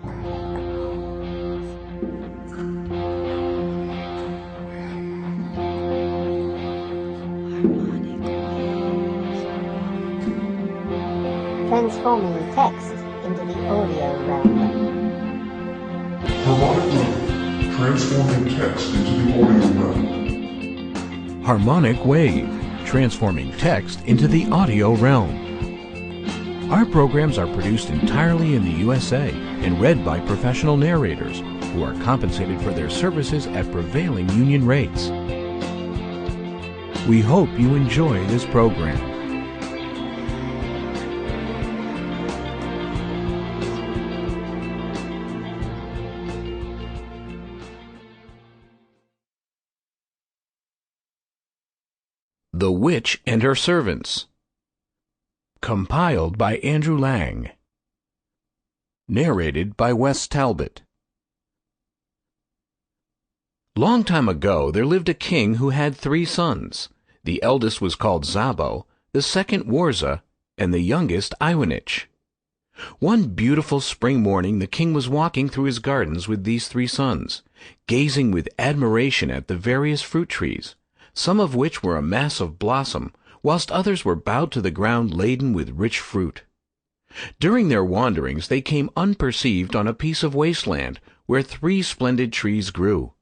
Transforming text into the audio realm. Harmonic wave, transforming text into the audio realm. Harmonic wave, transforming text into the audio realm. Our programs are produced entirely in the USA and read by professional narrators who are compensated for their services at prevailing union rates. We hope you enjoy this program. The Witch and Her Servants. Compiled by Andrew Lang. Narrated by Wes Talbot. Long time ago there lived a king who had 3 sons. The eldest was called Szabo, the second Warza, and the youngest Iwanich. One beautiful spring morning the king was walking through his gardens with these 3 sons, gazing with admiration at the various fruit trees, some of which were a mass of blossom, whilst others were bowed to the ground laden with rich fruit. During their wanderings they came unperceived on a piece of wasteland where 3 splendid trees grew.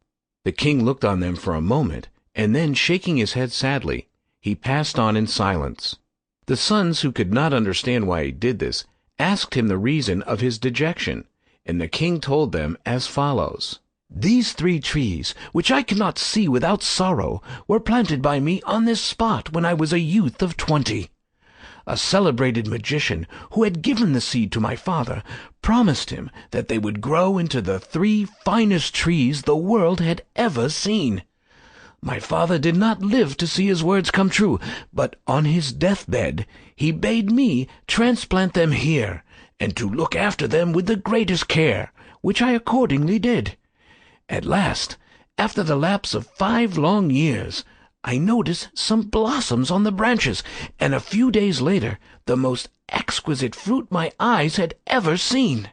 The king looked on them for a moment, and then, shaking his head sadly, he passed on in silence. The sons, who could not understand why he did this, asked him the reason of his dejection, and the king told them as follows. "These 3 trees, which I cannot see without sorrow, were planted by me on this spot when I was a youth of 20. A celebrated magician, who had given the seed to my father, promised him that they would grow into the 3 finest trees the world had ever seen. My father did not live to see his words come true, but on his deathbed he bade me transplant them here, and to look after them with the greatest care, which I accordingly did. At last, after the lapse of 5 long years, I noticed some blossoms on the branches, and a few days later the most exquisite fruit my eyes had ever seen.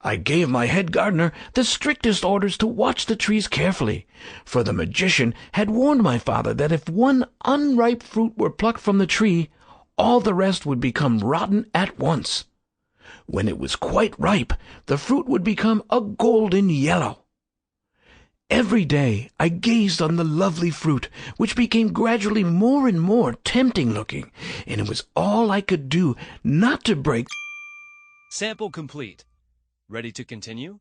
I gave my head gardener the strictest orders to watch the trees carefully, for the magician had warned my father that if one unripe fruit were plucked from the tree, all the rest would become rotten at once. When it was quite ripe, the fruit would become a golden yellow. Every day I gazed on the lovely fruit, which became gradually more and more tempting-looking, and it was all I could do not to break." Sample complete. Ready to continue?